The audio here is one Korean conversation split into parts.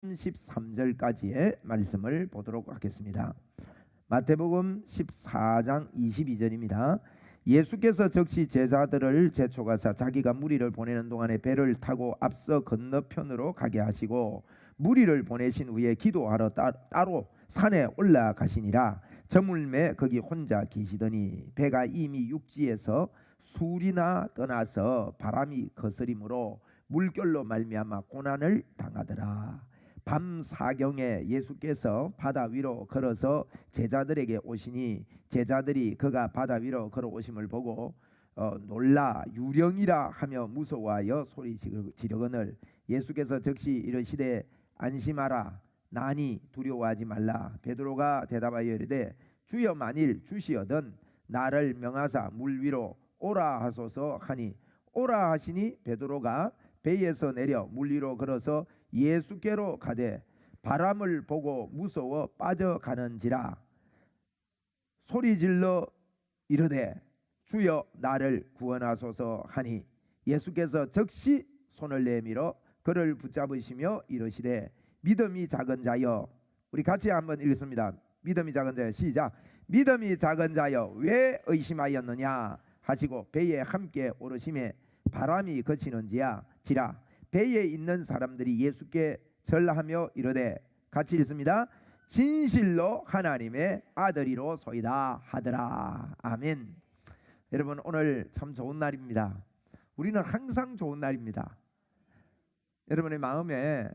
33절까지의 말씀을 보도록 하겠습니다. 마태복음 14장 22절입니다. 예수께서 즉시 제자들을 재촉하사 자기가 무리를 보내는 동안에 배를 타고 앞서 건너편으로 가게 하시고 무리를 보내신 후에 기도하러 따로 산에 올라가시니라. 저물매 거기 혼자 계시더니 배가 이미 육지에서 술이나 떠나서 바람이 거스림으로 물결로 말미암아 고난을 당하더라. 밤 사경에 예수께서 바다 위로 걸어서 제자들에게 오시니 제자들이 그가 바다 위로 걸어오심을 보고 놀라 유령이라 하며 무서워하여 소리 지르거늘 예수께서 즉시 이르시되 안심하라 나니 두려워하지 말라. 베드로가 대답하여 이르되 주여 만일 주시어든 나를 명하사 물 위로 오라 하소서 하니 오라 하시니 베드로가 배에서 내려 물 위로 걸어서 예수께로 가되 바람을 보고 무서워 빠져가는지라 소리질러 이르되 주여 나를 구원하소서 하니 예수께서 즉시 손을 내밀어 그를 붙잡으시며 이르시되 믿음이 작은 자여, 우리 같이 한번 읽습니다. 믿음이 작은 자여, 시작. 믿음이 작은 자여 왜 의심하였느냐 하시고 배에 함께 오르심에 바람이 그치는지라 배에 있는 사람들이 예수께 절하며 이르되, 같이 읽습니다. 진실로 하나님의 아들이로소이다 하더라. 아멘. 여러분, 오늘 참 좋은 날입니다. 우리는 항상 좋은 날입니다. 여러분의 마음에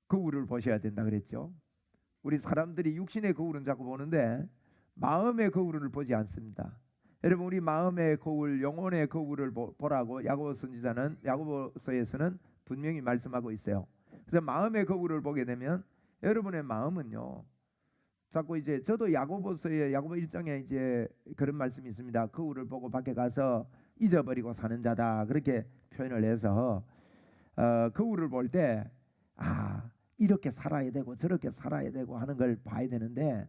거울을 보셔야 된다 그랬죠. 우리 사람들이 육신의 거울은 자꾸 보는데 마음의 거울을 보지 않습니다. 여러분, 우리 마음의 거울, 영혼의 거울을 보라고 야고보 선지자는 야고보서에서는 분명히 말씀하고 있어요. 그래서 마음의 거울을 보게 되면 여러분의 마음은요, 자꾸 이제 저도 야고보서에 야고보 1장에 이제 그런 말씀이 있습니다. 거울을 보고 밖에 가서 잊어버리고 사는 자다, 그렇게 표현을 해서 거울을 볼 때 이렇게 살아야 되고 저렇게 살아야 되고 하는 걸 봐야 되는데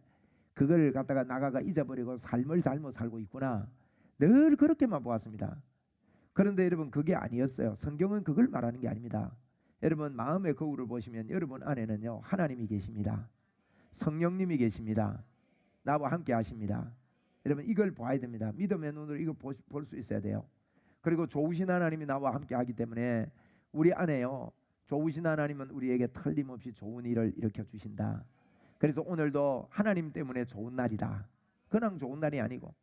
그걸 갖다가 나가가 잊어버리고 삶을 잘못 살고 있구나, 늘 그렇게만 보았습니다. 그런데 여러분, 그게 아니었어요. 성경은 그걸 말하는 게 아닙니다. 여러분, 마음의 거울을 보시면 여러분 안에는요 하나님이 계십니다. 성령님이 계십니다. 나와 함께 하십니다. 여러분, 이걸 봐야 됩니다. 믿음의 눈으로 이걸 볼 수 있어야 돼요. 그리고 좋으신 하나님이 나와 함께 하기 때문에 우리 안에요, 좋으신 하나님은 우리에게 틀림없이 좋은 일을 일으켜 주신다. 그래서 오늘도 하나님 때문에 좋은 날이다. 그냥 좋은 날이 아니고,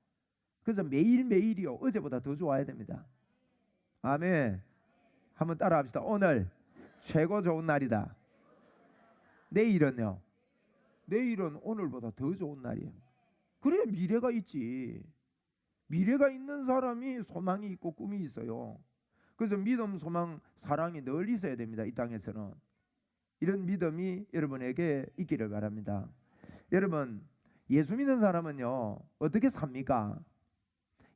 그래서 매일매일이요 어제보다 더 좋아야 됩니다. 아멘. 한번 따라 합시다. 오늘 최고 좋은 날이다. 내일은요, 내일은 오늘보다 더 좋은 날이에요. 그래야 미래가 있지. 미래가 있는 사람이 소망이 있고 꿈이 있어요. 그래서 믿음, 소망, 사랑이 늘 있어야 됩니다. 이 땅에서는 이런 믿음이 여러분에게 있기를 바랍니다. 여러분, 예수 믿는 사람은요 어떻게 삽니까?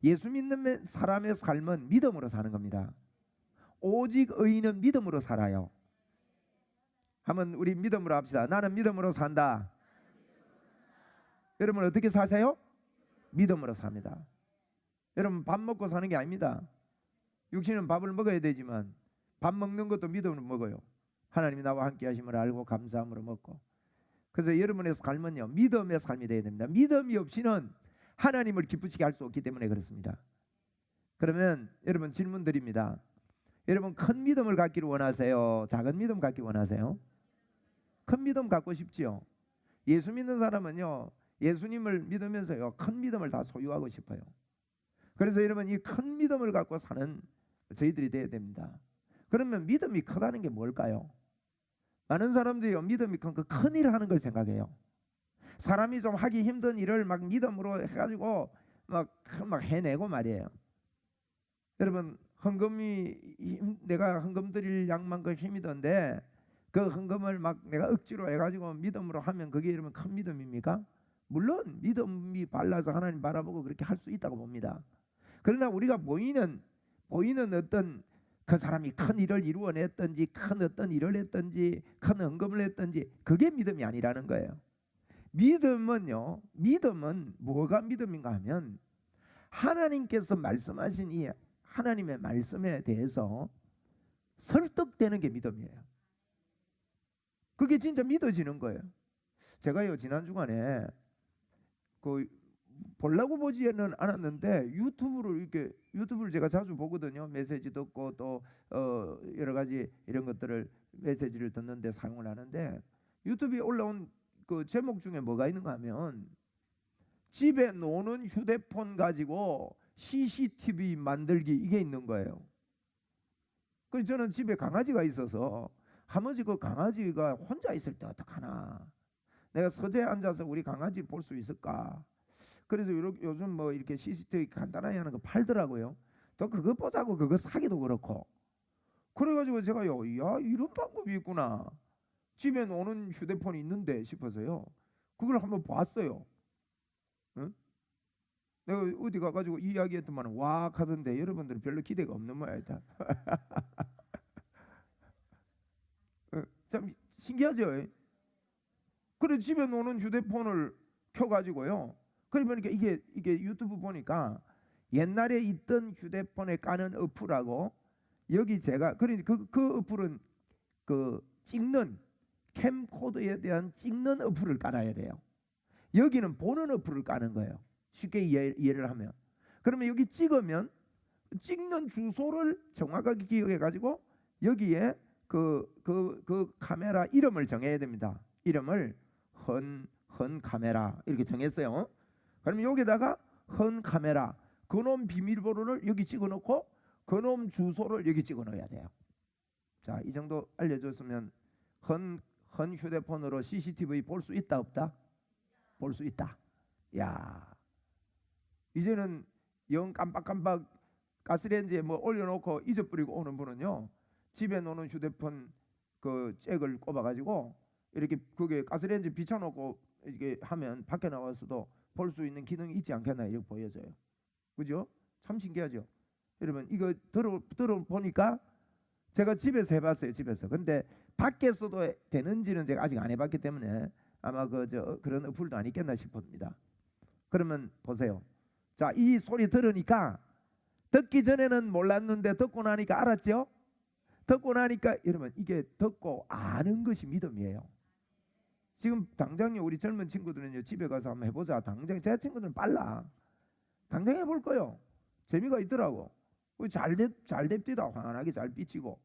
예수 믿는 사람의 삶은 믿음으로 사는 겁니다. 오직 의인은 믿음으로 살아요. 한번 우리 믿음으로 합시다. 나는 믿음으로 산다. 여러분, 어떻게 사세요? 믿음으로 삽니다. 여러분, 밥 먹고 사는 게 아닙니다. 육신은 밥을 먹어야 되지만 밥 먹는 것도 믿음으로 먹어요. 하나님이 나와 함께 하심을 알고 감사함으로 먹고. 그래서 여러분의 삶은요 믿음의 삶이 되어야 됩니다. 믿음이 없이는 하나님을 기쁘시게 할 수 없기 때문에 그렇습니다. 그러면 여러분, 질문 드립니다. 여러분, 큰 믿음을 갖기를 원하세요? 작은 믿음 갖기 원하세요? 큰 믿음 갖고 싶지요. 예수 믿는 사람은요 예수님을 믿으면서요 큰 믿음을 다 소유하고 싶어요. 그래서 여러분, 이 큰 믿음을 갖고 사는 저희들이 되어야 됩니다. 그러면 믿음이 크다는 게 뭘까요? 많은 사람들이 믿음이 큰 그 큰 일을 하는 걸 생각해요. 사람이 좀 하기 힘든 일을 막 믿음으로 해가지고 막 해내고 말이에요. 여러분, 내가 헌금 드릴 양만큼 힘이 던데 그 헌금을 막 내가 억지로 해가지고 믿음으로 하면 그게 여러분 큰 믿음입니까? 물론 믿음이 발라서 하나님 바라보고 그렇게 할 수 있다고 봅니다. 그러나 우리가 보이는 어떤 그 사람이 큰 일을 이루어냈든지 큰 어떤 일을 했든지 큰 헌금을 했든지 그게 믿음이 아니라는 거예요. 믿음은 뭐가 믿음인가 하면 하나님께서 말씀하신 이 하나님의 말씀에 대해서 설득되는 게 믿음이에요. 그게 진짜 믿어지는 거예요. 제가요 지난 주간에 그 보려고 보지는 않았는데 유튜브를 제가 자주 보거든요. 메시지 듣고 또 여러 가지 이런 것들을 메시지를 듣는데 사용을 하는데, 유튜브에 올라온 그 제목 중에 뭐가 있는가 하면 집에 노는 휴대폰 가지고 CCTV 만들기, 이게 있는 거예요. 그래서 저는 집에 강아지가 있어서 한 번씩 그 강아지가 혼자 있을 때 어떡하나, 내가 서재에 앉아서 우리 강아지 볼 수 있을까. 그래서 요즘 뭐 이렇게 CCTV 간단하게 하는 거 팔더라고요. 또 그거 보자고 그거 사기도 그렇고. 그래가지고 제가요, 야, 이런 방법이 있구나, 집에 노는 휴대폰이 있는데 싶어서요, 그걸 한번 봤어요. 응? 내가 어디 가가지고 이야기했더만 와 하던데 여러분들은 별로 기대가 없는 모양이다. 참 신기하죠. 그래 집에 노는 휴대폰을 켜가지고요, 그러니까 이게 유튜브 보니까 옛날에 있던 휴대폰에 까는 어플하고, 여기 제가 그러니까 그 어플은 그 찍는 캠코더에 대한 찍는 어플을 깔아야 돼요. 여기는 보는 어플을 까는 거예요. 쉽게 이해를 하면, 그러면 여기 찍으면 찍는 주소를 정확하게 기억해 가지고 여기에 그 카메라 이름을 정해야 됩니다. 이름을 헌 카메라 이렇게 정했어요. 그러면 여기다가 헌 카메라, 그놈 비밀번호를 여기 찍어놓고 그놈 주소를 여기 찍어놓아야 돼요. 자, 이 정도 알려줬으면 헌 휴대폰으로 CCTV 볼 수 있다 없다? 볼 수 있다. 야, 이제는 영 깜빡깜빡 가스레인지에 뭐 올려놓고 잊어버리고 오는 분은요, 집에 놓는 휴대폰 그 잭을 꼽아가지고 이렇게 그게 가스레인지 비춰놓고 이렇게 하면 밖에 나와서도 볼 수 있는 기능이 있지 않겠나, 이렇게 보여져요. 그죠? 참 신기하죠. 여러분 이거 들어보니까 제가 집에서 해봤어요. 집에서. 근데 밖에서도 되는지는 제가 아직 안 해봤기 때문에 아마 그런 어플도 안 있겠나 싶습니다. 그러면 보세요. 자, 이 소리 들으니까, 듣기 전에는 몰랐는데 듣고 나니까 알았죠? 듣고 나니까 여러분 이게 듣고 아는 것이 믿음이에요. 지금 당장요, 우리 젊은 친구들은요, 집에 가서 한번 해보자. 당장 제 친구들은 빨라. 당장 해볼 거요. 재미가 있더라고. 잘 됩디다. 환하게 잘 비치고.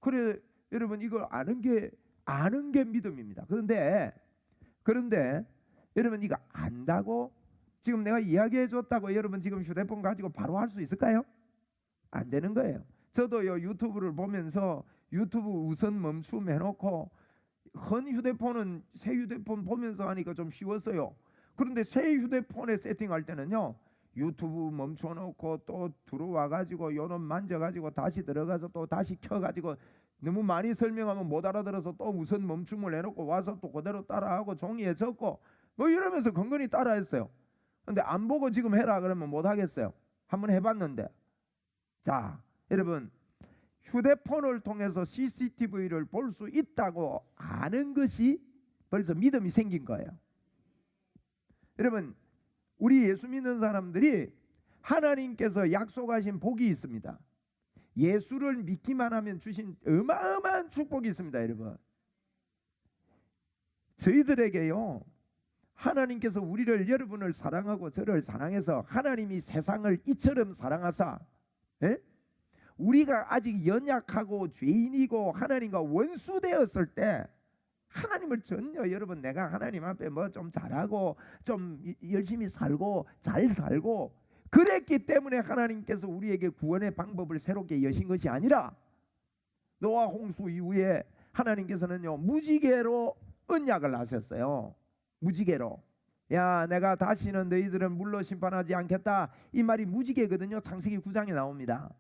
그래 여러분 이걸 아는 게 믿음입니다. 그런데 여러분 이거 안다고 지금 내가 이야기해 줬다고 여러분 지금 휴대폰 가지고 바로 할 수 있을까요? 안 되는 거예요. 저도요 유튜브를 보면서 유튜브 우선 멈춤 해놓고, 헌 새 휴대폰 보면서 하니까 좀 쉬웠어요. 그런데 새 휴대폰에 세팅할 때는요, 유튜브 멈춰놓고 또 들어와가지고 요놈 만져가지고 다시 들어가서 또 다시 켜가지고, 너무 많이 설명하면 못 알아들어서 또 우선 멈춤을 해놓고 와서 또 그대로 따라하고 종이에 적고 뭐 이러면서 건건히 따라했어요. 근데 안 보고 지금 해라 그러면 못 하겠어요. 한번 해봤는데. 자, 여러분 휴대폰을 통해서 CCTV를 볼 수 있다고 아는 것이 벌써 믿음이 생긴 거예요. 여러분 우리 예수 믿는 사람들이 하나님께서 약속하신 복이 있습니다. 예수를 믿기만 하면 주신 어마어마한 축복이 있습니다. 여러분 저희들에게요, 하나님께서 여러분을 사랑하고 저를 사랑해서 하나님이 세상을 이처럼 사랑하사, 우리가 아직 연약하고 죄인이고 하나님과 원수되었을 때 하나님을 전혀, 여러분 내가 하나님 앞에 뭐 좀 잘하고 좀 열심히 살고 잘 살고 그랬기 때문에 하나님께서 우리에게 구원의 방법을 새롭게 여신 것이 아니라, 노아 홍수 이후에 하나님께서는요 무지개로 언약을 하셨어요. 무지개로. 야, 내가 다시는 너희들은 물로 심판하지 않겠다, 이 말이 무지개거든요. 창세기 9장에 나옵니다.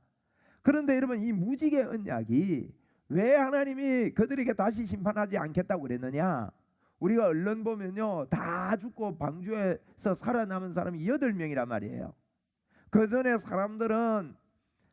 그런데 여러분 이 무지개 언약이 왜 하나님이 그들에게 다시 심판하지 않겠다고 그랬느냐, 우리가 언론 보면요 다 죽고 방주에서 살아남은 사람이 8명이란 말이에요. 그 전에 사람들은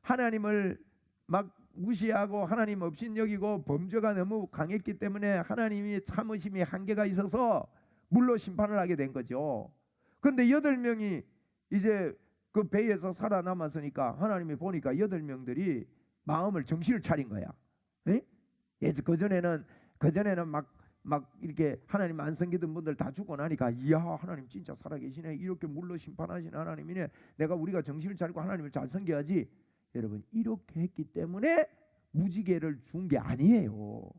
하나님을 막 무시하고 하나님 없인 여기고 범죄가 너무 강했기 때문에 하나님이 참으심이 한계가 있어서 물로 심판을 하게 된 거죠. 그런데 8명이 이제 그 배에서 살아남았으니까 하나님이 보니까 8명들이 마음을 정신을 차린 거야. 그전에는 막 막 이렇게 하나님 안 섬기던 분들 다 죽고 나니까 이야 하나님 진짜 살아계시네, 이렇게 물로 심판하신 하나님이네, 내가 우리가 정신을 차리고 하나님을 잘 섬겨야지. 여러분 이렇게 했기 때문에 무지개를 준 게 아니에요.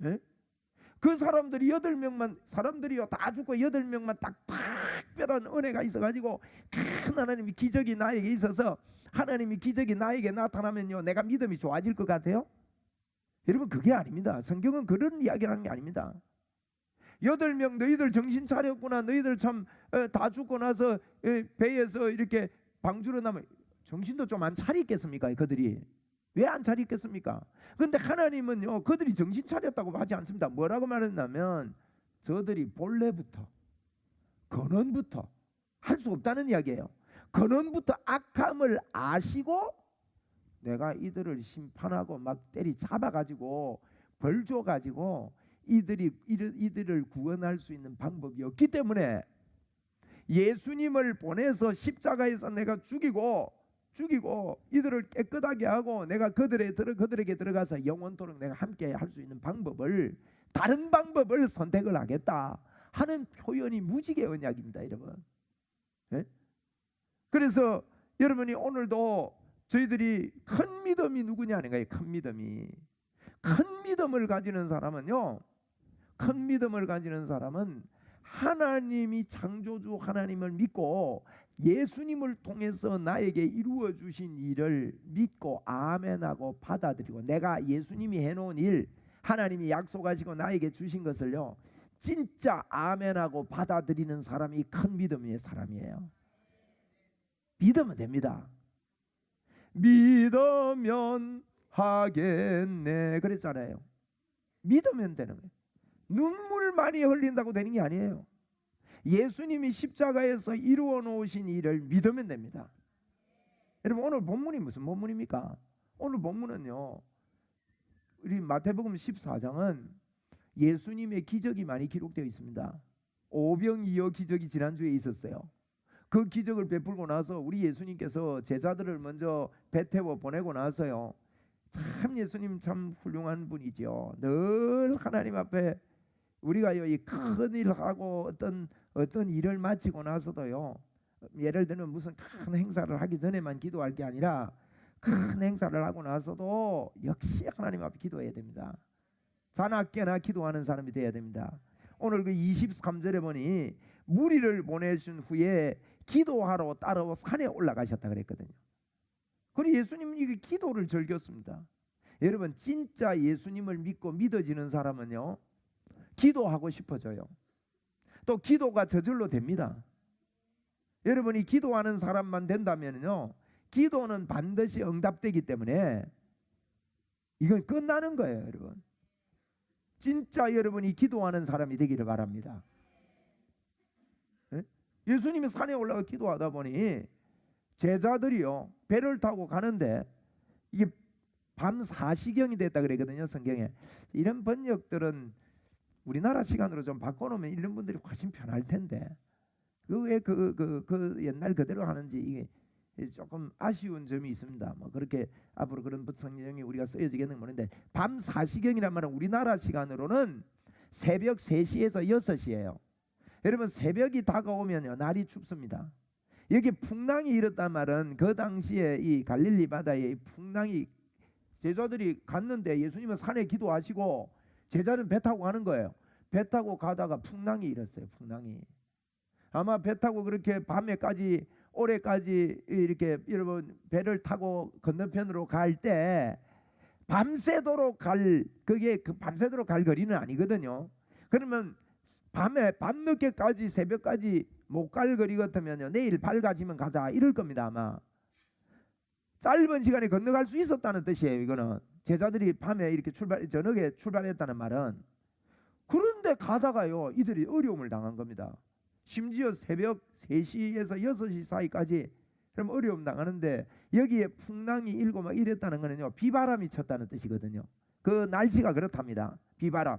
예? 그 사람들이 8명만 사람들이요 다 죽고 8명만 딱 특별한 은혜가 있어가지고 큰 하나님이 기적이 나에게 있어서 하나님이 기적이 나에게 나타나면요 내가 믿음이 좋아질 것 같아요? 여러분 그게 아닙니다. 성경은 그런 이야기를 하는 게 아닙니다. 8명 너희들 정신 차렸구나, 너희들 참 다 죽고 나서 배에서 이렇게 방주로 남아, 정신도 좀 안 차리겠습니까? 그들이 왜 안 차리겠습니까? 근데 하나님은요 그들이 정신 차렸다고 하지 않습니다. 뭐라고 말했냐면 저들이 본래부터 근원부터 할 수 없다는 이야기예요. 근원부터 악함을 아시고 내가 이들을 심판하고 막 때리 잡아가지고 벌 줘가지고 이들을 구원할 수 있는 방법이 없기 때문에 예수님을 보내서 십자가에서 내가 죽이고 이들을 깨끗하게 하고 내가 그들에게 들어가서 영원토록 내가 함께 할 수 있는 방법을, 다른 방법을 선택을 하겠다 하는 표현이 무지개 언약입니다, 여러분. 네? 그래서 여러분이 오늘도 저희들이 큰 믿음이 누구냐 하는 거예요. 큰 믿음을 가지는 사람은요, 큰 믿음을 가지는 사람은 하나님이 창조주 하나님을 믿고 예수님을 통해서 나에게 이루어 주신 일을 믿고 아멘하고 받아들이고, 내가 예수님이 해놓은 일, 하나님이 약속하시고 나에게 주신 것을요 진짜 아멘하고 받아들이는 사람이 큰 믿음의 사람이에요. 믿으면 됩니다. 믿으면 하겠네 그랬잖아요. 믿으면 되는 거예요. 눈물 많이 흘린다고 되는 게 아니에요. 예수님이 십자가에서 이루어 놓으신 일을 믿으면 됩니다. 여러분 오늘 본문이 무슨 본문입니까? 오늘 본문은요 우리 마태복음 14장은 예수님의 기적이 많이 기록되어 있습니다. 오병이어 기적이 지난주에 있었어요. 그 기적을 베풀고 나서 우리 예수님께서 제자들을 먼저 배 태워 보내고 나서요 참 예수님 참 훌륭한 분이죠. 늘 하나님 앞에 우리가요 이 큰 일을 하고 어떤 일을 마치고 나서도요, 예를 들면 무슨 큰 행사를 하기 전에만 기도할 게 아니라 큰 행사를 하고 나서도 역시 하나님 앞에 기도해야 됩니다. 자나깨나 기도하는 사람이 되어야 됩니다. 오늘 그 23절에 보니 무리를 보내신 후에 기도하러 따로 산에 올라가셨다 그랬거든요. 그리고 예수님이 이 기도를 즐겼습니다. 여러분 진짜 예수님을 믿고 믿어지는 사람은요 기도하고 싶어져요. 또 기도가 저절로 됩니다. 여러분이 기도하는 사람만 된다면요 기도는 반드시 응답되기 때문에 이건 끝나는 거예요. 여러분 진짜 여러분이 기도하는 사람이 되기를 바랍니다. 예수님이 산에 올라가 기도하다 보니 제자들이요 배를 타고 가는데 이게 밤 4시경이 됐다 그랬거든요. 성경에 이런 번역들은 우리나라 시간으로 좀 바꿔놓으면 이런 분들이 훨씬 편할 텐데 왜 그 옛날 그대로 하는지 이게 조금 아쉬운 점이 있습니다. 뭐 그렇게 앞으로 그런 성경이 우리가 쓰여지겠는 모르는데 밤 4시경이란 말은 우리나라 시간으로는 새벽 3시에서 6시예요. 여러분 새벽이 다가오면요 날이 춥습니다. 여기 풍랑이 일었단 말은 그 당시에 이 갈릴리 바다에 풍랑이, 제자들이 갔는데 예수님은 산에 기도하시고 제자는 배 타고 가는 거예요. 배 타고 가다가 풍랑이 일었어요. 풍랑이 아마 배 타고 그렇게 밤에까지 올해까지 이렇게 여러분 배를 타고 건너편으로 갈 때 밤새도록 갈 그게 밤새도록 갈 거리는 아니거든요. 그러면 밤늦게까지 새벽까지 못 갈 거리 같으면요 내일 밝아지면 가자 이럴 겁니다. 아마 짧은 시간에 건너갈 수 있었다는 뜻이에요. 이거는 제자들이 밤에 이렇게 저녁에 출발했다는 말은. 그런데 가다가요 이들이 어려움을 당한 겁니다. 심지어 새벽 3시에서 6시 사이까지 그럼 어려움 당하는데 여기에 풍랑이 일고 막 이랬다는 거는요 비바람이 쳤다는 뜻이거든요. 그 날씨가 그렇답니다. 비바람.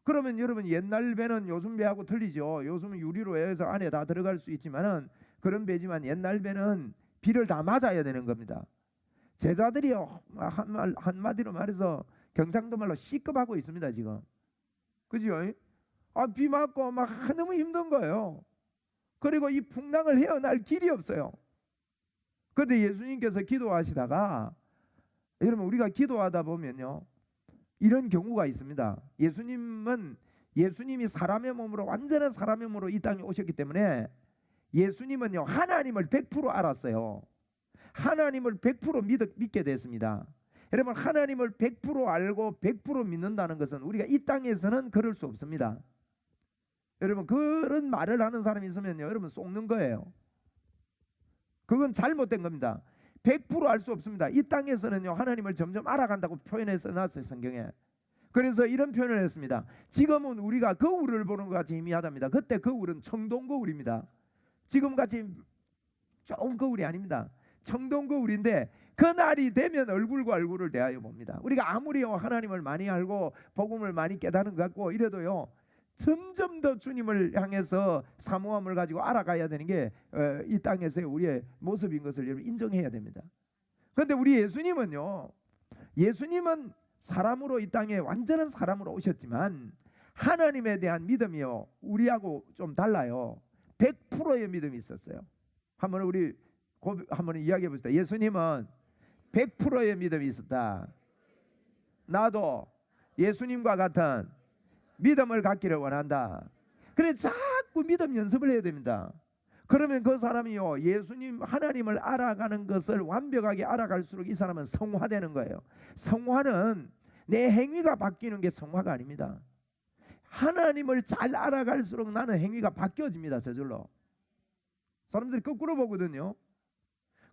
그러면 여러분 옛날 배는 요즘 배하고 틀리죠. 요즘은 유리로 해서 안에 다 들어갈 수 있지만은 그런 배지만 옛날 배는 비를 다 맞아야 되는 겁니다. 제자들이요 한마디로 말해서 경상도 말로 C급하고 있습니다 지금. 그죠? 비 맞고 막 너무 힘든 거예요. 그리고 이 풍랑을 헤어날 길이 없어요. 그런데 예수님께서 기도하시다가, 여러분 우리가 기도하다 보면요 이런 경우가 있습니다. 예수님이 사람의 몸으로, 완전한 사람의 몸으로 이 땅에 오셨기 때문에 예수님은요 하나님을 100% 알았어요. 하나님을 100% 믿게 됐습니다. 여러분 하나님을 100% 알고 100% 믿는다는 것은 우리가 이 땅에서는 그럴 수 없습니다. 여러분 그런 말을 하는 사람이 있으면요 여러분 속는 거예요. 그건 잘못된 겁니다. 100% 알 수 없습니다. 이 땅에서는요 하나님을 점점 알아간다고 표현해서 놨어요 성경에. 그래서 이런 표현을 했습니다. 지금은 우리가 거울을 보는 것 같이 희미하답니다. 그때 거울은 청동 거울입니다. 지금같이 좋은 거울이 아닙니다. 청동 거울인데 그날이 되면 얼굴과 얼굴을 대하여 봅니다. 우리가 아무리 하나님을 많이 알고 복음을 많이 깨닫는 것 같고 이래도요 점점 더 주님을 향해서 사모함을 가지고 알아가야 되는 게 이 땅에서의 우리의 모습인 것을 여러분 인정해야 됩니다. 그런데 우리 예수님은 사람으로 이 땅에 완전한 사람으로 오셨지만 하나님에 대한 믿음이요 우리하고 좀 달라요. 100%의 믿음이 있었어요. 한번 이야기해 봅시다. 예수님은 100%의 믿음이 있었다. 나도 예수님과 같은 믿음을 갖기를 원한다. 그래 자꾸 믿음 연습을 해야 됩니다. 그러면 그 사람이요 하나님을 알아가는 것을 완벽하게 알아갈수록 이 사람은 성화되는 거예요. 성화는 내 행위가 바뀌는 게 성화가 아닙니다. 하나님을 잘 알아갈수록 나는 행위가 바뀌어집니다. 저절로. 사람들이 거꾸로 보거든요.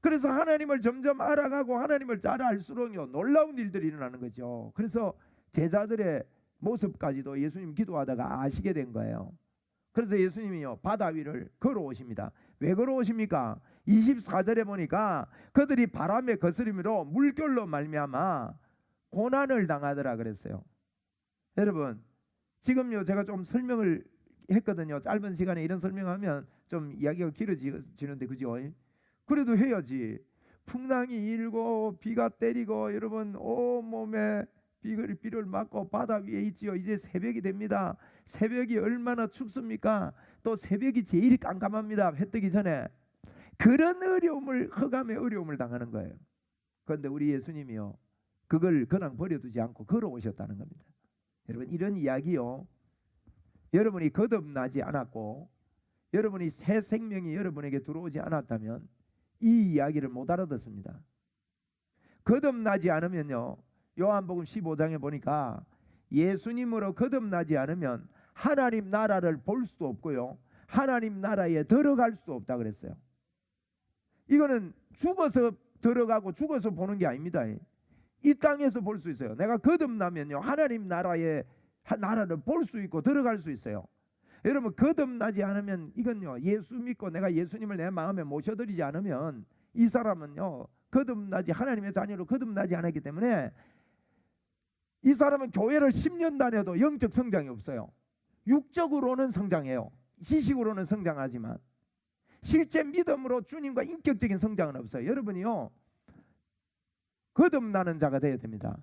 그래서 하나님을 점점 알아가고 하나님을 잘 알수록요 놀라운 일들이 일어나는 거죠. 그래서 제자들의 모습까지도 예수님 기도하다가 아시게 된 거예요. 그래서 예수님이요 바다 위를 걸어오십니다. 왜 걸어오십니까? 24절에 보니까 그들이 바람의 거스림으로 물결로 말미암아 고난을 당하더라 그랬어요. 여러분 지금요 제가 좀 설명을 했거든요. 짧은 시간에 이런 설명하면 좀 이야기가 길어지는데 그죠? 그래도 해야지. 풍랑이 일고 비가 때리고 여러분 온몸에 비를 맞고 바다 위에 있지요. 이제 새벽이 됩니다. 새벽이 얼마나 춥습니까? 또 새벽이 제일 깜깜합니다. 해 뜨기 전에. 그런 흑암의 어려움을 당하는 거예요. 그런데 우리 예수님이요 그걸 그냥 버려두지 않고 걸어오셨다는 겁니다. 여러분 이런 이야기요 여러분이 거듭나지 않았고 여러분이 새 생명이 여러분에게 들어오지 않았다면 이 이야기를 못 알아듣습니다. 거듭나지 않으면요 요한복음 15장에 보니까 예수님으로 거듭나지 않으면 하나님 나라를 볼 수도 없고요 하나님 나라에 들어갈 수도 없다 그랬어요. 이거는 죽어서 들어가고 죽어서 보는 게 아닙니다. 이 땅에서 볼 수 있어요. 내가 거듭나면요 하나님 나라를 볼 수 있고 들어갈 수 있어요. 여러분 거듭나지 않으면 이건요 예수 믿고 내가 예수님을 내 마음에 모셔드리지 않으면 이 사람은요 하나님의 자녀로 거듭나지 않았기 때문에 이 사람은 교회를 10년 다녀도 영적 성장이 없어요. 육적으로는 성장해요. 지식으로는 성장하지만 실제 믿음으로 주님과 인격적인 성장은 없어요. 여러분이요 거듭나는 자가 되어야 됩니다.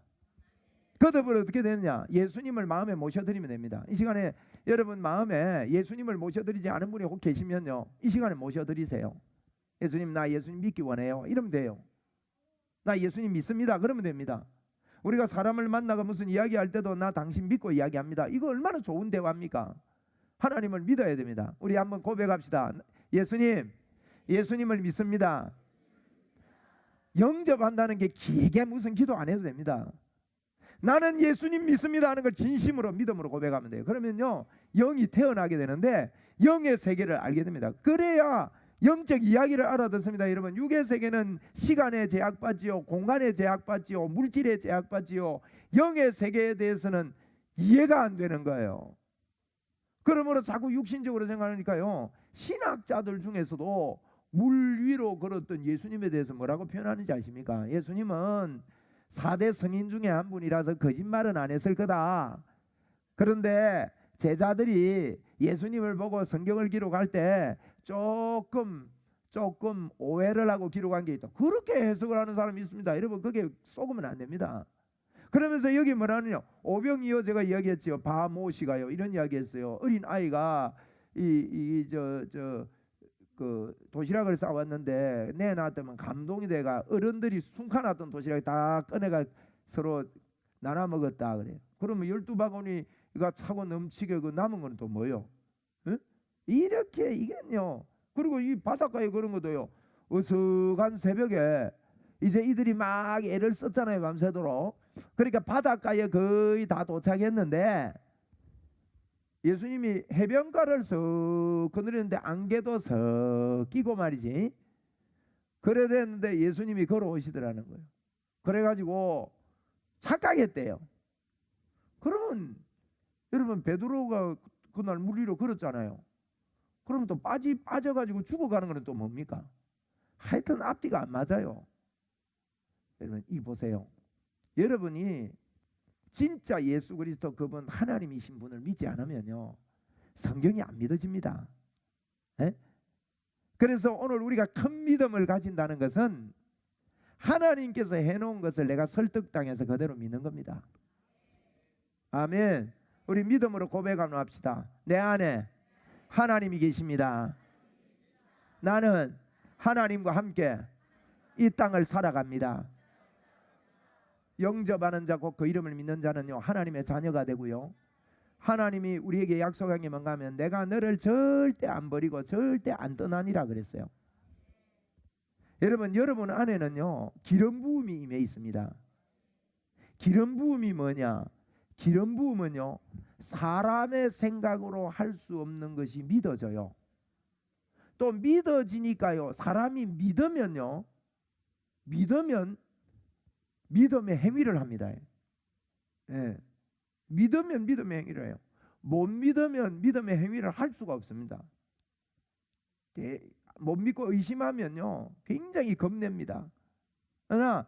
거듭을 어떻게 되느냐? 예수님을 마음에 모셔드리면 됩니다. 이 시간에 여러분 마음에 예수님을 모셔드리지 않은 분이 혹 계시면요 이 시간에 모셔드리세요. 예수님 나 예수님 믿기 원해요. 이러면 돼요. 나 예수님 믿습니다. 그러면 됩니다. 우리가 사람을 만나고 무슨 이야기할 때도 나 당신 믿고 이야기합니다. 이거 얼마나 좋은 대화입니까? 하나님을 믿어야 됩니다. 우리 한번 고백합시다. 예수님을 믿습니다. 영접한다는 게 길게 무슨 기도 안 해도 됩니다. 나는 예수님 믿습니다 하는 걸 진심으로 믿음으로 고백하면 돼요. 그러면요 영이 태어나게 되는데 영의 세계를 알게 됩니다. 그래야 영적 이야기를 알아듣습니다. 여러분 육의 세계는 시간에 제약받지요 공간에 제약받지요 물질에 제약받지요 영의 세계에 대해서는 이해가 안 되는 거예요. 그러므로 자꾸 육신적으로 생각하니까요 신학자들 중에서도 물 위로 걸었던 예수님에 대해서 뭐라고 표현하는지 아십니까? 예수님은 4대 성인 중에 한 분이라서 거짓말은 안 했을 거다. 그런데 제자들이 예수님을 보고 성경을 기록할 때 조금 오해를 하고 기록한 게 있다. 그렇게 해석을 하는 사람이 있습니다. 여러분 그게 속으면 안 됩니다. 그러면서 여기 뭐라느냐, 오병이어 제가 이야기했지요. 바모시가요 이런 이야기했어요. 어린 아이가 그 도시락을 싸왔는데 내놨더면 감동이 돼가 어른들이 숨가놨던 도시락을 다 꺼내가 서로 나눠 먹었다 그래요. 그러면 12바구니가 차고 넘치게 그 남은 거는 또 뭐요? 응? 이렇게 이게요. 그리고 이 바닷가에 그런 것도요. 어석한 새벽에 이제 이들이 막 애를 썼잖아요, 밤새도록. 그러니까 바닷가에 거의 다 도착했는데 예수님이 해변가를 석 거느리는데 안개도 석 끼고 말이지. 그래 됐는데 예수님이 걸어오시더라는 거예요. 그래가지고 착각했대요. 그러면 여러분 베드로가 그날 물 위로 걸었잖아요. 그러면 또 빠져가지고 죽어가는 거는 또 뭡니까? 하여튼 앞뒤가 안 맞아요. 여러분 이 보세요. 여러분이 진짜 예수 그리스도 그분 하나님이신 분을 믿지 않으면요 성경이 안 믿어집니다. 에? 그래서 오늘 우리가 큰 믿음을 가진다는 것은 하나님께서 해놓은 것을 내가 설득당해서 그대로 믿는 겁니다. 아멘. 우리 믿음으로 고백하며 합시다. 내 안에 하나님이 계십니다. 나는 하나님과 함께 이 땅을 살아갑니다. 영접하는 자 곧 그 이름을 믿는 자는요 하나님의 자녀가 되고요, 하나님이 우리에게 약속한 게 뭔가 하면 내가 너를 절대 안 버리고 절대 안 떠나니라 그랬어요. 여러분 안에는요 기름 부음이 임해 있습니다. 기름 부음이 뭐냐? 기름 부음은요 사람의 생각으로 할 수 없는 것이 믿어져요. 또 믿어지니까요 사람이 믿으면 믿음의 행위를 합니다. 예. 믿으면 믿음의 행위를 해요. 못 믿으면 믿음의 행위를 할 수가 없습니다. 못 믿고 의심하면요 굉장히 겁냅니다. 그러나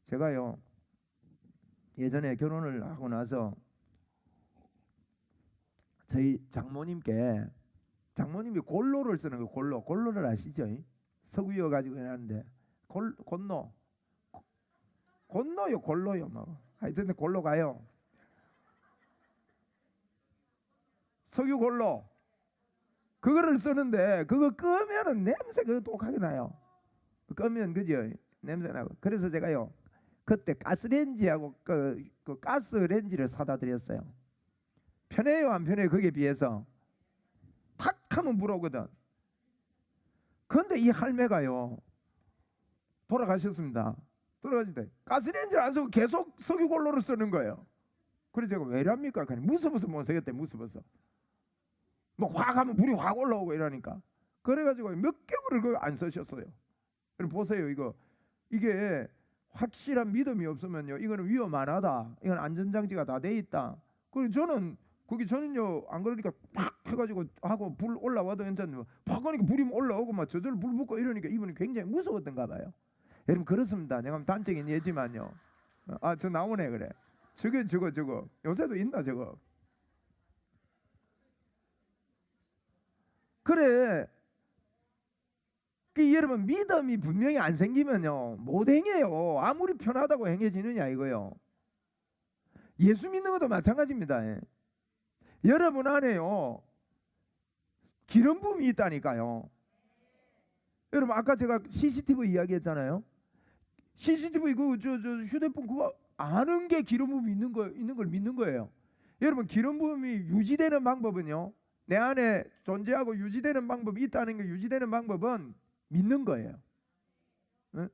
제가요 예전에 결혼을 하고 나서 저희 장모님이 골로를 쓰는 거예요. 골로를 아시죠? 석유여 가지고 해놨는데 골로요 뭐 하여튼 골로 가요. 석유 골로 그거를 쓰는데 그거 끄면은 냄새 그거 독하게 나요. 끄면 그죠? 냄새 나고. 그래서 제가요 그때 가스레인지하고 그 가스레인지를 사다 드렸어요. 편해요 안 편해요? 거기에 비해서 탁 하면 불어오거든. 그런데 이 할매가요 돌아가셨습니다. 돌아가실 때 가스레인지를 안 쓰고 계속 석유골로를 쓰는 거예요. 그래서 제가 왜랍니까? 무서워서 못 쓰겠대. 무서워서 뭐 확 하면 불이 확 올라오고 이러니까. 그래가지고 몇 개월을 그거 안 쓰셨어요. 그럼 보세요. 이게 확실한 믿음이 없으면요 이거는 위험하다. 이건 안전장치가 다 돼 있다. 그리고 저는요 안 그러니까 팍 해가지고 하고 불 올라와도 괜찮은데 팍 하니까 불이 올라오고 막 저절로 불 붙고 이러니까 이분이 굉장히 무서웠던가 봐요. 여러분 그렇습니다. 내가 단적인 예지만요. 저 나오네 그래. 저거 요새도 있나 저거. 그래. 여러분 믿음이 분명히 안 생기면요 못 행해요. 아무리 편하다고 행해지느냐 이거요. 예수 믿는 것도 마찬가지입니다. 예. 여러분 안에요 기름 부음이 있다니까요. 여러분 아까 제가 CCTV 이야기했잖아요. CCTV 저 휴대폰 그거 아는 게 기름 부음이 있는 걸 믿는 거예요. 여러분 기름 부음이 유지되는 방법은요 내 안에 존재하고 유지되는 방법이 있다는 게 유지되는 방법은 믿는 거예요. 응?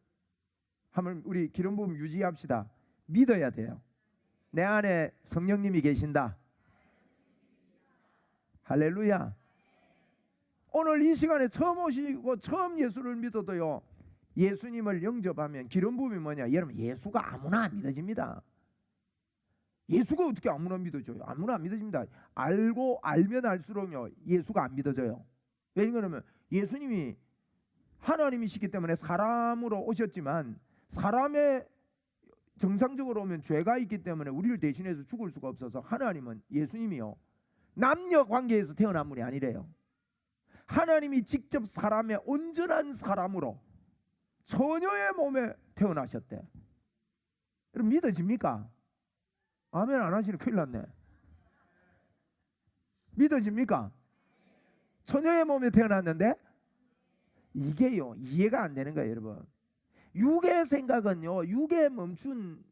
한번 우리 기름 부음 유지합시다. 믿어야 돼요. 내 안에 성령님이 계신다. 할렐루야. 오늘 이 시간에 처음 오시고 처음 예수를 믿어도요 예수님을 영접하면 기름 부음이 뭐냐? 여러분 예수가 아무나 안 믿어집니다. 예수가 어떻게 아무나 믿어져요? 아무나 안 믿어집니다. 알면 알수록요 예수가 안 믿어져요. 왜냐하면 예수님이 하나님이시기 때문에 사람으로 오셨지만 사람의 정상적으로 오면 죄가 있기 때문에 우리를 대신해서 죽을 수가 없어서 하나님은 예수님이요 남녀 관계에서 태어난 분이 아니래요. 하나님이 직접 사람의 온전한 사람으로 처녀의 몸에 태어나셨대. 여러분 믿어집니까? 아멘 안 하시는 큰일 났네. 믿어집니까? 처녀의 몸에 태어났는데 이게요 이해가 안 되는 거예요 여러분. 육의 생각은요, 육에 멈춘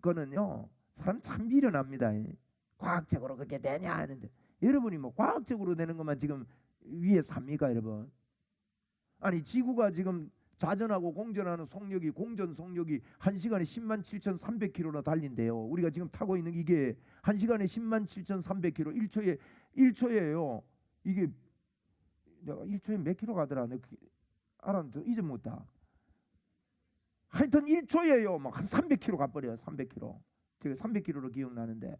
거는요 사람 참 미련합니다. 과학적으로 그렇게 되냐 하는데 여러분이 뭐 과학적으로 되는 것만 지금 위에 삽니까 여러분? 아니 지구가 지금 자전하고 공전하는 속력이 공전 속력이 1시간에 107,300km나 달린대요. 우리가 지금 타고 있는 이게 1시간에 107,300km 1초예요. 이게 내가 1초에 몇 킬로 가더라. 내가 알았는데 잊어먹었다. 하여튼 1초예요. 막 한 300km 가버려요. 300km. 제가 300km로 기억나는데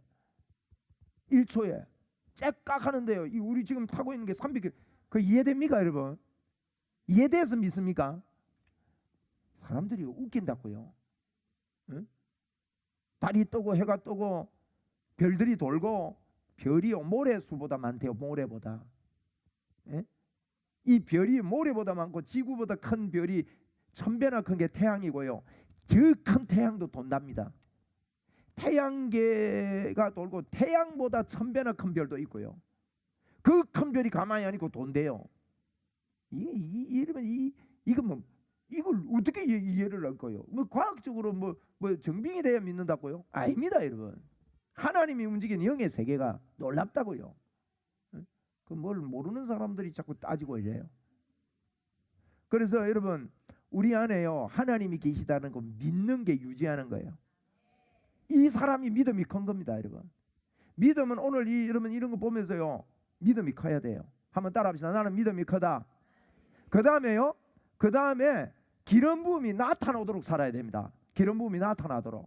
1초에 째깍 하는데요. 이 우리 지금 타고 있는 게 300km. 그 이해됩니까 여러분? 이해돼서 믿습니까? 사람들이 웃긴다고요. 응? 달이 뜨고 해가 뜨고 별들이 돌고 별이요 모래수보다 많대요. 모래보다. 예? 이 별이 모래보다 많고 지구보다 큰 별이 1000배나 큰 게 태양이고요. 그 큰 태양도 돈답니다. 태양계가 돌고 태양보다 1000배나 큰 별도 있고요. 그 큰 별이 가만히 안 있고 돈대요. 이러면 이거 뭐 이걸 어떻게 이해를 할 거예요? 뭐 과학적으로 뭐 정빙이 돼야 믿는다고요? 아닙니다, 여러분. 하나님이 움직이는 영의 세계가 놀랍다고요. 그 뭘 모르는 사람들이 자꾸 따지고 이래요. 그래서 여러분 우리 안에요 하나님이 계시다는 거 믿는 게 유지하는 거예요. 이 사람이 믿음이 큰 겁니다, 여러분. 믿음은 오늘 여러분 이런 거 보면서요 믿음이 커야 돼요. 한번 따라합시다. 나는 믿음이 크다. 그 다음에 기름 부음이 나타나도록 살아야 됩니다. 기름 부음이 나타나도록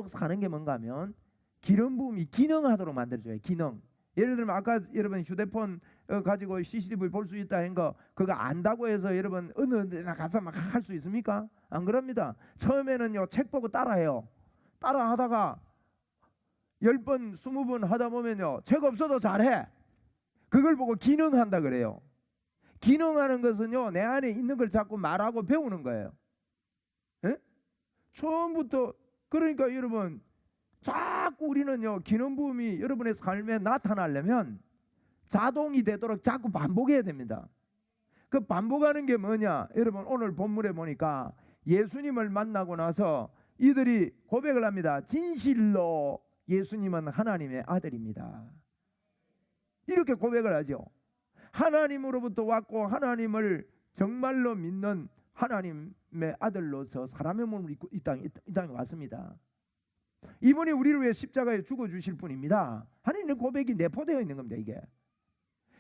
사는 게 뭔가 하면 기름 부음이 기능하도록 만들어줘요. 기능. 예를 들면 아까 여러분 휴대폰 가지고 CCTV 볼 수 있다 한 거 그거 안다고 해서 여러분 어느 데나 가서 막 할 수 있습니까? 안 그럽니다. 처음에는요 책 보고 따라해요. 따라하다가 10번 20번 하다 보면요 책 없어도 잘해. 그걸 보고 기능한다 그래요. 기능하는 것은요 내 안에 있는 걸 자꾸 말하고 배우는 거예요. 에? 처음부터 그러니까 여러분 자꾸 우리는요 기능 부음이 여러분의 삶에 나타나려면 자동이 되도록 자꾸 반복해야 됩니다. 그 반복하는 게 뭐냐? 여러분 오늘 본문에 보니까 예수님을 만나고 나서 이들이 고백을 합니다. 진실로 예수님은 하나님의 아들입니다. 이렇게 고백을 하죠. 하나님으로부터 왔고 하나님을 정말로 믿는 하나님의 아들로서 사람의 몸을 입고 이 땅에 왔습니다. 이분이 우리를 위해 십자가에 죽어주실 분입니다. 하나님의 고백이 내포되어 있는 겁니다. 이게.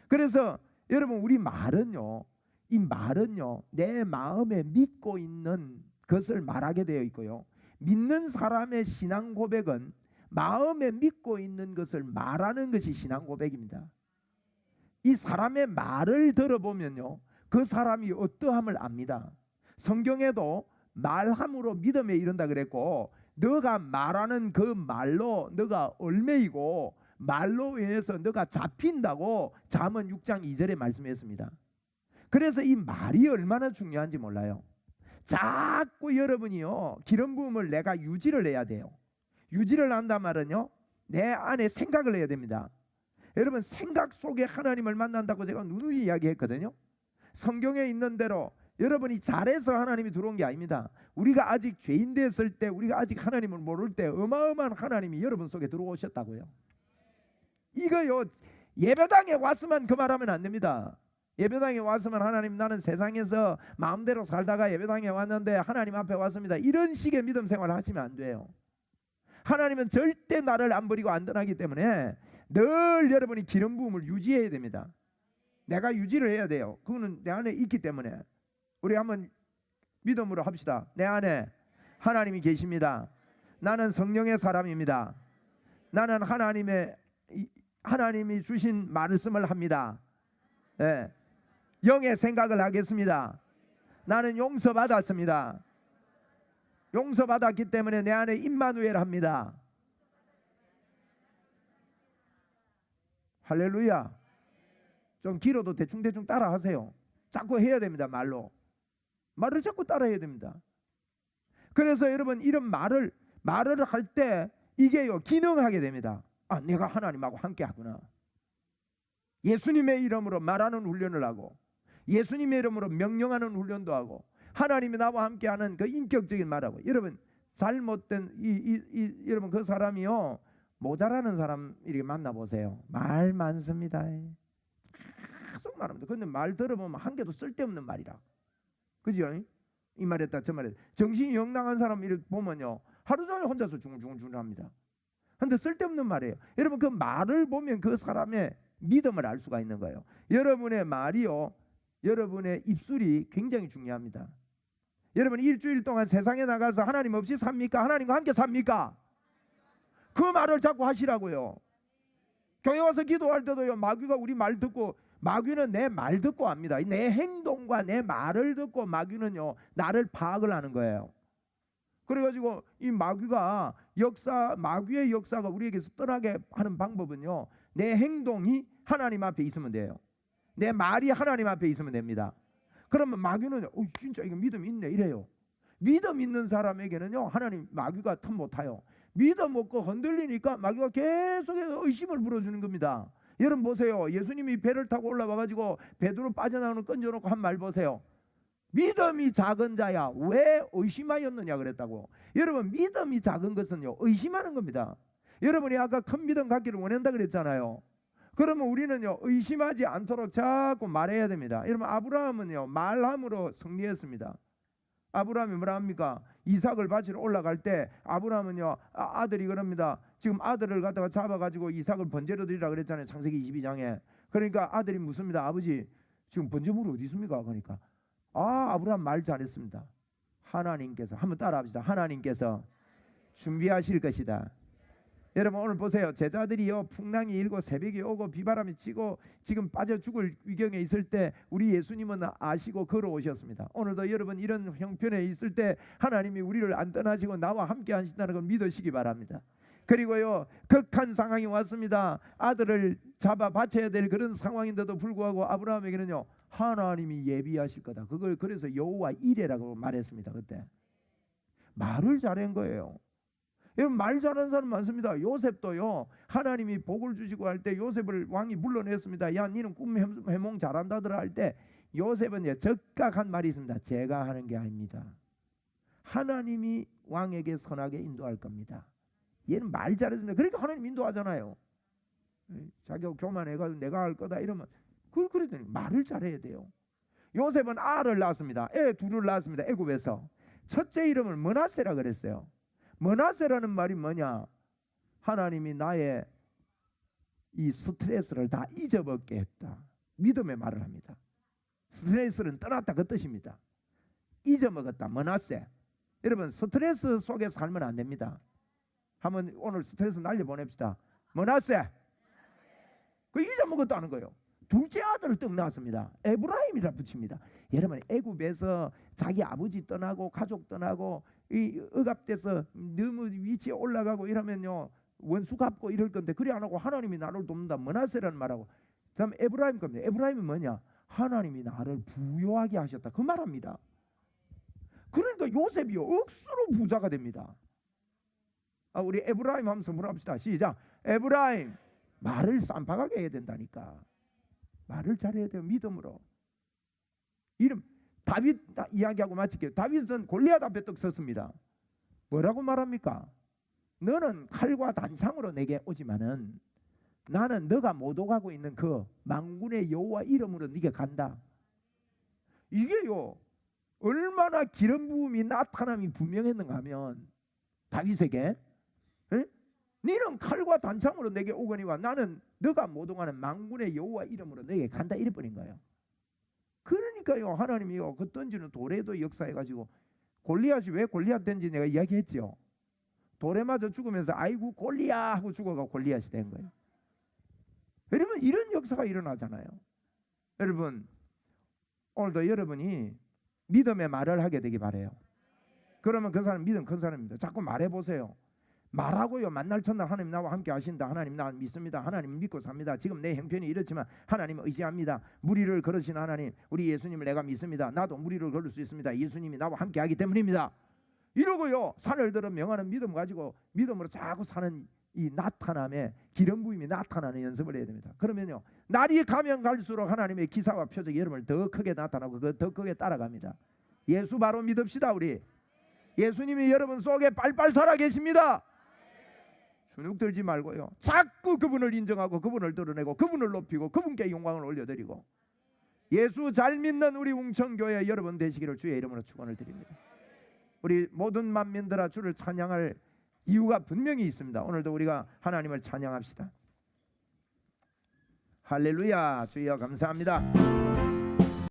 그래서 여러분 우리 말은요 이 말은요 내 마음에 믿고 있는 것을 말하게 되어 있고요, 믿는 사람의 신앙 고백은 마음에 믿고 있는 것을 말하는 것이 신앙 고백입니다. 이 사람의 말을 들어보면요 그 사람이 어떠함을 압니다. 성경에도 말함으로 믿음에 이른다 그랬고, 너가 말하는 그 말로 너가 얽매이고 말로 인해서 너가 잡힌다고 잠언 6장 2절에 말씀했습니다. 그래서 이 말이 얼마나 중요한지 몰라요. 자꾸 여러분이요 기름 부음을 내가 유지를 해야 돼요. 유지를 한단 말은요 내 안에 생각을 해야 됩니다. 여러분 생각 속에 하나님을 만난다고 제가 누누이 이야기했거든요. 성경에 있는 대로 여러분이 잘해서 하나님이 들어온 게 아닙니다. 우리가 아직 죄인 됐을 때, 우리가 아직 하나님을 모를 때 어마어마한 하나님이 여러분 속에 들어오셨다고요. 이거요 예배당에 왔으면 그 말하면 안 됩니다. 예배당에 왔으면 하나님 나는 세상에서 마음대로 살다가 예배당에 왔는데 하나님 앞에 왔습니다. 이런 식의 믿음 생활을 하시면 안 돼요. 하나님은 절대 나를 안 버리고 안 떠나기 때문에 늘 여러분이 기름 부음을 유지해야 됩니다. 내가 유지를 해야 돼요. 그거는 내 안에 있기 때문에. 우리 한번 믿음으로 합시다. 내 안에 하나님이 계십니다. 나는 성령의 사람입니다. 나는 하나님이 주신 말씀을 합니다. 네. 영의 생각을 하겠습니다. 나는 용서받았습니다. 용서받았기 때문에 내 안에 임마누엘 합니다. 할렐루야. 좀 길어도 대충대충 따라 하세요. 자꾸 해야 됩니다. 말을 자꾸 따라 해야 됩니다. 그래서 여러분 이런 말을 할 때 이게요 기능하게 됩니다. 아, 내가 하나님하고 함께 하구나. 예수님의 이름으로 말하는 훈련을 하고, 예수님의 이름으로 명령하는 훈련도 하고, 하나님이 나와 함께하는 그 인격적인 말하고. 여러분 잘못된 여러분 그 사람이요 모자라는 사람 이렇게 만나보세요. 말 많습니다. 계속 말합니다. 근데 말 들어보면 한 개도 쓸데없는 말이라. 그죠? 이 말했다 저 말했다. 정신이 영랑한 사람 이렇게 보면요 하루 종일 혼자서 중중중 합니다. 근데 쓸데없는 말이에요. 여러분 그 말을 보면 그 사람의 믿음을 알 수가 있는 거예요. 여러분의 말이요 여러분의 입술이 굉장히 중요합니다. 여러분 일주일 동안 세상에 나가서 하나님 없이 삽니까? 하나님과 함께 삽니까? 그 말을 자꾸 하시라고요. 교회 와서 기도할 때도요 마귀가 우리 말 듣고, 마귀는 내 말 듣고 합니다. 내 행동과 내 말을 듣고 마귀는요 나를 파악을 하는 거예요. 그래가지고 이 마귀의 역사가 우리에게서 떠나게 하는 방법은요 내 행동이 하나님 앞에 있으면 돼요. 내 말이 하나님 앞에 있으면 됩니다. 그러면 마귀는 진짜 이거 믿음 있네 이래요. 믿음 있는 사람에게는요 하나님 마귀가 틈 못 타요. 믿음 없고 흔들리니까 마귀가 계속해서 의심을 불어주는 겁니다. 여러분 보세요. 예수님이 배를 타고 올라와가지고 베드로 빠져나오는 건져놓고 한 말 보세요. 믿음이 작은 자야 왜 의심하였느냐 그랬다고. 여러분 믿음이 작은 것은요 의심하는 겁니다. 여러분이 아까 큰 믿음 갖기를 원한다 그랬잖아요. 그러면 우리는요 의심하지 않도록 자꾸 말해야 됩니다. 여러분 아브라함은요 말함으로 승리했습니다. 아브라함이 뭐라 합니까? 이삭을 바치러 올라갈 때 아브라함은요 아들이 그럽니다. 지금 아들을 갖다가 잡아가지고 이삭을 번제로 드리라 그랬잖아요. 창세기 22장에. 그러니까 아들이 묻습니다. 아버지 지금 번제물이 어디 있습니까? 그러니까 아브라함 말 잘했습니다. 하나님께서 한번 따라합시다. 하나님께서 준비하실 것이다. 여러분 오늘 보세요. 제자들이요 풍랑이 일고 새벽이 오고 비바람이 치고 지금 빠져 죽을 위경에 있을 때 우리 예수님은 아시고 걸어오셨습니다. 오늘도 여러분 이런 형편에 있을 때 하나님이 우리를 안 떠나시고 나와 함께 하신다는 걸 믿으시기 바랍니다. 그리고요 극한 상황이 왔습니다. 아들을 잡아 바쳐야 될 그런 상황인데도 불구하고 아브라함에게는요 하나님이 예비하실 거다. 그걸 그래서 여호와 이레라고 말했습니다. 그때 말을 잘한 거예요. 여러분 말 잘하는 사람 많습니다. 요셉도요 하나님이 복을 주시고 할 때 요셉을 왕이 불러냈습니다. 야 니는 꿈 해몽 잘한다더라 할 때 요셉은 적각한 말이 있습니다. 제가 하는 게 아닙니다. 하나님이 왕에게 선하게 인도할 겁니다. 얘는 말 잘했습니다. 그러니까 하나님 인도하잖아요. 자기가 교만해가지고 내가 할 거다 이러면 그러더니 말을 잘해야 돼요. 요셉은 알을 낳았습니다. 애 둘을 낳았습니다. 애굽에서. 첫째 이름을 므낫세라 그랬어요. 므낫세라는 말이 뭐냐? 하나님이 나의 이 스트레스를 다 잊어먹게 했다. 믿음의 말을 합니다. 스트레스는 떠났다 그 뜻입니다. 잊어먹었다. 므낫세. 여러분 스트레스 속에 살면 안 됩니다. 한번 오늘 스트레스 날려보냅시다. 므낫세. 그 잊어먹었다는 거예요. 둘째 아들을 떡 낳았습니다. 에브라임이라 붙입니다. 여러분 애굽에서 자기 아버지 떠나고 가족 떠나고 이 억압돼서 너무 위치에 올라가고 이러면요 원수 갚고 이럴 건데 그래 안 하고 하나님이 나를 돕는다. 므낫세라는 말하고 그다음 에브라임 겁니다. 에브라임이 뭐냐? 하나님이 나를 부유하게 하셨다 그 말합니다. 그러니까 요셉이 억수로 부자가 됩니다. 우리 에브라임 한번 선물합시다. 시작. 에브라임. 말을 쌈박하게 해야 된다니까. 말을 잘해야 돼요. 믿음으로. 이름 다윗 이야기하고 마칠게요. 다윗은 골리앗 앞에 떡 섰습니다. 뭐라고 말합니까? 너는 칼과 단창으로 내게 오지만은 나는 너가 못 오가고 있는 그 만군의 여호와 이름으로 네게 간다. 이게요 얼마나 기름 부음이 나타남이 분명했는가 하면 다윗에게 너는 칼과 단창으로 내게 오거니와 나는 너가 못 오가는 만군의 여호와 이름으로 내게 간다 이래버린 거예요. 그러니까요 하나님이요 그 던지는 돌에도 역사해가지고 골리앗이 왜 골리앗 된지 내가 이야기했죠. 돌에 맞아 죽으면서 아이고 골리앗 하고 죽어가 골리앗이 된 거예요. 여러분 이런 역사가 일어나잖아요. 여러분 오늘도 여러분이 믿음의 말을 하게 되기 바래요. 그러면 그 사람 믿음 큰 사람입니다. 자꾸 말해보세요. 말하고요 만날 첫날 하나님 나와 함께 하신다. 하나님 나 믿습니다. 하나님 믿고 삽니다. 지금 내 형편이 이렇지만 하나님 의지합니다. 무리를 걸으신 하나님 우리 예수님을 내가 믿습니다. 나도 무리를 걸을 수 있습니다. 예수님이 나와 함께 하기 때문입니다. 이러고요 산을 들어 명하는 믿음 가지고 믿음으로 자꾸 사는 이 나타남에 기름 부음이 나타나는 연습을 해야 됩니다. 그러면요 날이 가면 갈수록 하나님의 기사와 표적이 여러분을 더 크게 나타나고 더 크게 따라갑니다. 예수 바로 믿읍시다. 우리 예수님이 여러분 속에 빨빨 살아 계십니다. 주눅 들지 말고요 자꾸 그분을 인정하고 그분을 드러내고 그분을 높이고 그분께 영광을 올려드리고 예수 잘 믿는 우리 웅천교회 여러분 되시기를 주의 이름으로 축원을 드립니다. 우리 모든 만민들아 주를 찬양할 이유가 분명히 있습니다. 오늘도 우리가 하나님을 찬양합시다. 할렐루야. 주여 감사합니다.